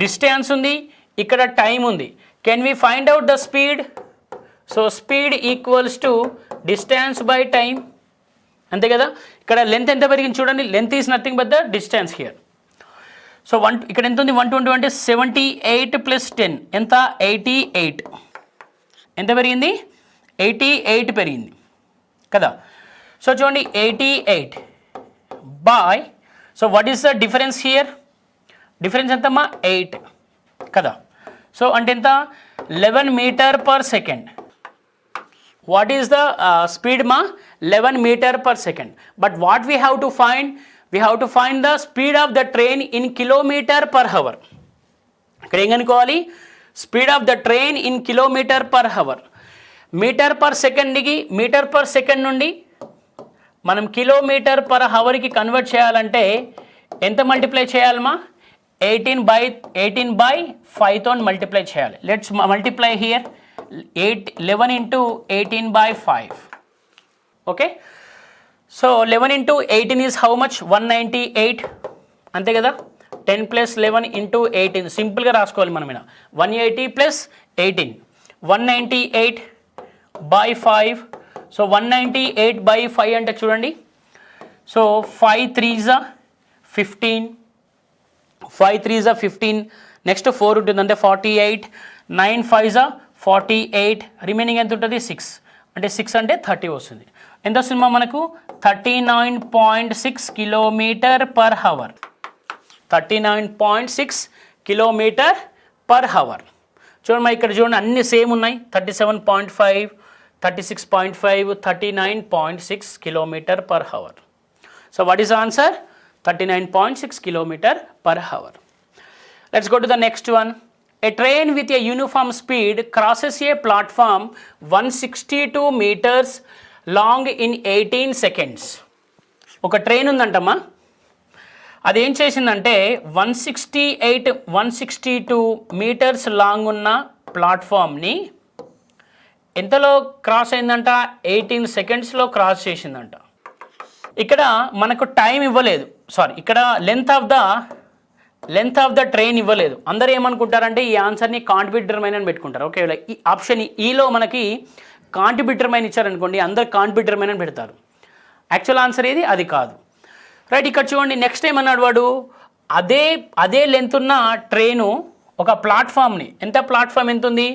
డిస్టెన్స్ ఉంది, ఇక్కడ టైం ఉంది. Can we find out the speed? So speed equals to distance by time, అంతే కదా. ఇక్కడ లెంత్ ఎంత పెరిగింది చూడండి, length is nothing but the distance here. So ఇక్కడ ఎంత ఉంది? 120 అంటే 78 + 10 ఎంత? 88. ఎంత పెరిగింది? 88 పెరిగింది కదా. సో చూడండి, 88 by, so what is the difference here? Difference ఎంతమ్మా? 8 కదా. సో అంటే ఎంత? 11 meter/second. What is the speed మా? 11 meter/second. But what we have to find? We have to find the speed of the train in km/h. ఇక్కడ ఏం కనుక్కోవాలి? Speed of the train in km/h. మీటర్/సెకండ్ నుండి మనం km/hకి కన్వర్ట్ చేయాలంటే ఎంత మల్టిప్లై చేయాలమ్మా? 18/5తో multiply చేయాలి. Let's multiply here. 11 × 18/5. Okay, so 11 × 18 is how much? 198, అంతే కదా. 10 + 11 × 18 సింపుల్గా రాసుకోవాలి మనం. 180 + 18, 198/5. సో 198/5 అంటే చూడండి, సో 5 3s 15, 5 3s 15, నెక్స్ట్ 4 ఉంటుంది అంటే 48, 9 5s 48, రిమైనింగ్ ఎంత ఉంటుంది? 6. అంటే 6 అంటే 30 వస్తుంది. ఎంత వస్తుంది మనకు? 39.6 km/h. 39.6 km/h. చూడండి ఇక్కడ చూడండి, అన్ని సేమ్ ఉన్నాయి. 37.5, 36.5, 39.6 km/h. So what is answer? 39.6 km/h. Let's go to the next one. A train with a uniform speed crosses a platform 162 meters long in 18 seconds. ఒక ట్రైన్ ఉందంటమ్మా, అది ఏం చేసిందంటే 162 meters లాంగ్ ఉన్న ప్లాట్ఫామ్ని ఎంతలో క్రాస్ అయిందంట, 18 సెకండ్స్లో క్రాస్ చేసిందంట. ఇక్కడ మనకు టైం ఇవ్వలేదు, సారీ ఇక్కడ లెంత్ ఆఫ్ ద ట్రైన్ ఇవ్వలేదు. అందరూ ఏమనుకుంటారంటే ఈ ఆన్సర్ని కాంట్ బి డిటర్మైన్ అని పెట్టుకుంటారు. ఓకే, ఈ ఆప్షన్ ఈలో మనకి కాంట్ బి డిటర్మైన్ ఇచ్చారనుకోండి, అందరు కాంట్ బి డిటర్మైన్ అని పెడతారు. యాక్చువల్ ఆన్సర్ ఏది, అది కాదు. రైట్, ఇక్కడ చూడండి నెక్స్ట్ టైం అన్నాడు వాడు, అదే లెంత్ ఉన్న ట్రైను ఒక ప్లాట్ఫామ్ని, ప్లాట్ఫామ్ ఎంత ఉంది,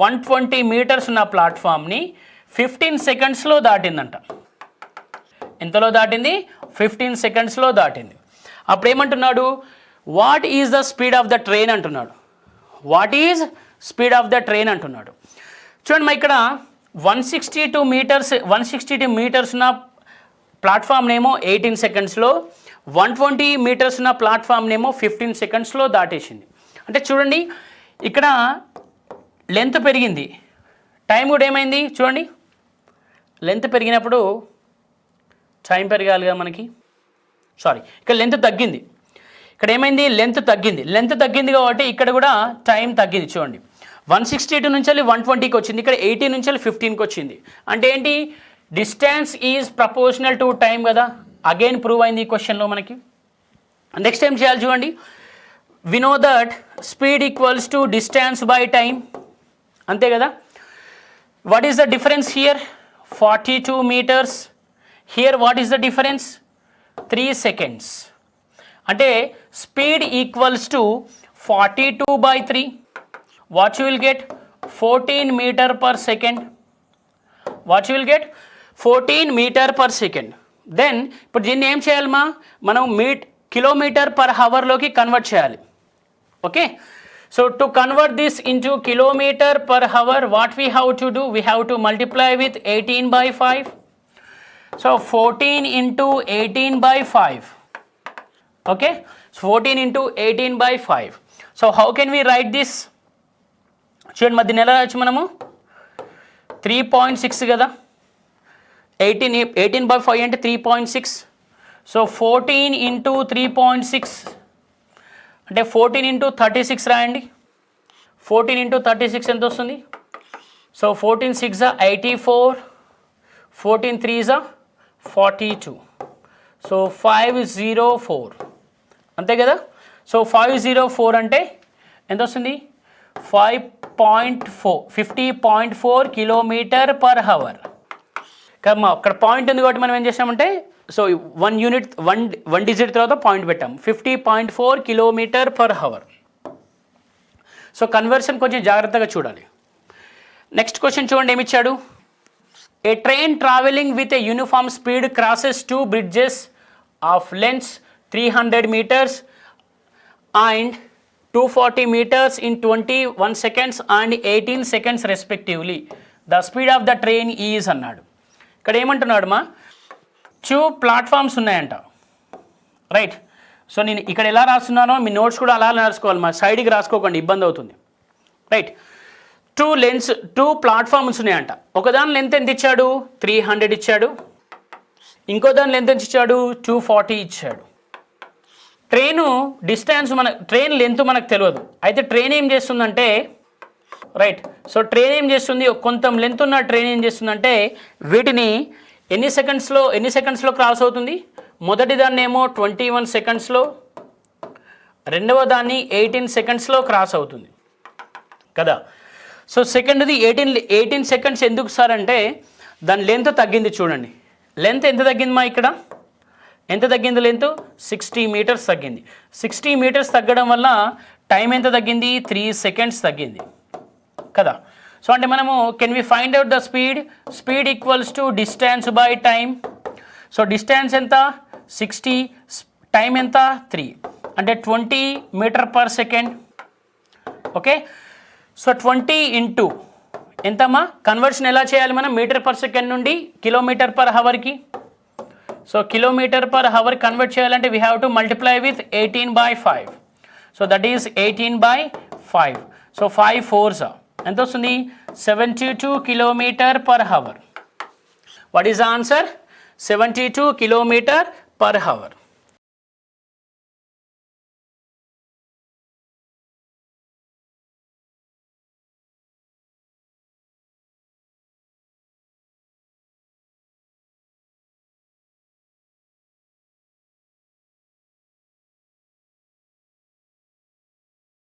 120 మీటర్స్ ఉన్న ప్లాట్ఫామ్ని 15 సెకండ్స్లో దాటిందంట. ఎంతలో దాటింది, 15 సెకండ్స్లో దాటింది. అప్పుడు ఏమంటున్నాడు, what is the speed of the train అంటున్నాడు. What is speed of the train అంటున్నాడు. చూడండి మా ఇక్కడ 162 మీటర్స్ ఉన్న ప్లాట్ఫామ్ నేమో 18 సెకండ్స్లో, 120 మీటర్స్ ఉన్న ప్లాట్ఫామ్ నేమో 15 సెకండ్స్లో దాటేసింది. అంటే చూడండి ఇక్కడ లెంత్ పెరిగింది, టైం కూడా ఏమైంది చూడండి. లెంత్ పెరిగినప్పుడు టైం పెరగాలిగా మనకి, సారీ ఇక్కడ లెంత్ తగ్గింది. ఇక్కడ ఏమైంది, లెంత్ తగ్గింది కాబట్టి ఇక్కడ కూడా టైం తగ్గింది. చూడండి 162 నుంచి 120కి వచ్చింది, ఇక్కడ 18 నుంచి 15కి వచ్చింది. అంటే ఏంటి, distance is proportional to time కదా. అగైన్ ప్రూవ్ అయింది ఈ క్వశ్చన్లో మనకి. నెక్స్ట్ టైం చేయాలి చూడండి. We know that speed equals to distance by time, అంతే కదా. What is the difference here, 42 meters. Here what is the difference, 3 seconds. అంటే speed equals to 42/3. What you will get, 14 meter per second. What you will get, 14 meter per second. Then ఇప్పుడు దీన్ని ఏం చేయాలి మనం kilometre per హవర్లోకి convert చేయాలి. Okay, so to convert this into kilometre per hour, what we have to do, we have to multiply with 18/5. సో 14 into 18/5. Okay, 14 into 18/5. So how can we write this, చూడండి మధ్య నెల రాయొచ్చు మనము, 3.6 కదా. 18/5 అంటే 3.6. సో 14 into 3.6 అంటే 14 into 36 రాయండి. 14 into 36 ఎంత వస్తుంది, సో 14 6 84, 14 3 42. సో 504 అంతే కదా. సో 504 అంటే ఎంత వస్తుంది, 50.4 కిలోమీటర్ పర్ హవర్. అక్కడ పాయింట్ ఉంది కాబట్టి మనం ఏం చేసామంటే, సో 1 యూనిట్ 1 డిజిట్ తర్వాత పాయింట్ పెట్టాం, 50.4 kilometer per hour. So conversion కొంచెం జాగ్రత్తగా చూడాలి. నెక్స్ట్ క్వశ్చన్ చూడండి ఏమి ఇచ్చాడు. A train travelling with a uniform speed crosses 2 bridges of length 300 meters and 240 meters in 21 seconds and 18 seconds respectively. The speed of the train is అన్నాడు. ఇక్కడ ఏమంటున్నాడు 2 platforms ఉన్నాయంట. రైట్, సో నేను ఇక్కడ ఎలా రాస్తున్నానో మీ నోట్స్ కూడా అలా రాసుకోవాలి, సైడ్కి రాసుకోకండి, ఇబ్బంది అవుతుంది. రైట్, 2 ప్లాట్ఫామ్స్ ఉన్నాయంట. ఒకదాని లెంత్ ఎంత ఇచ్చాడు, 300 ఇచ్చాడు. ఇంకో దాని లెంత్ ఎంత ఇచ్చాడు, 240 ఇచ్చాడు. ట్రైన్ లెంత్ మనకు తెలియదు. అయితే ట్రైన్ ఏం చేస్తుందంటే, రైట్, సో ట్రైన్ ఏం చేస్తుంది, కొంత లెంత్ ఉన్న ట్రైన్ ఏం చేస్తుందంటే వీటిని ఎన్ని సెకండ్స్లో క్రాస్ అవుతుంది. మొదటి దాన్ని ఏమో 21 సెకండ్స్లో, రెండవ దాన్ని 18 సెకండ్స్లో క్రాస్ అవుతుంది కదా. సో సెకండ్ది 18 సెకండ్స్ ఎందుకు సార్ అంటే దాని లెంత్ తగ్గింది. చూడండి లెంత్ ఎంత తగ్గింది ఇక్కడ, ఎంత తగ్గింది లెంత్, 60 మీటర్స్ తగ్గింది. 60 మీటర్స్ తగ్గడం వల్ల టైం ఎంత తగ్గింది, 3 సెకండ్స్ తగ్గింది కదా. సో అంటే మనము can we find out the speed equals to distance by time. So distance ఎంత 60, టైం ఎంత 3, అంటే 20 metre per second. Okay, so 20 into ఎంతమ్మా, కన్వర్షన్ ఎలా చేయాలి మనం, మీటర్ పర్ సెకండ్ నుండి కిలోమీటర్ పర్ హవర్కి. So kilometer per hour convert చేయాలంటే we have to multiply with 18/5. So that is 18/5. So 5 4s ఎంత వస్తుంది, 72 kilometre per hour. What is the answer, 72 kilometre per hour.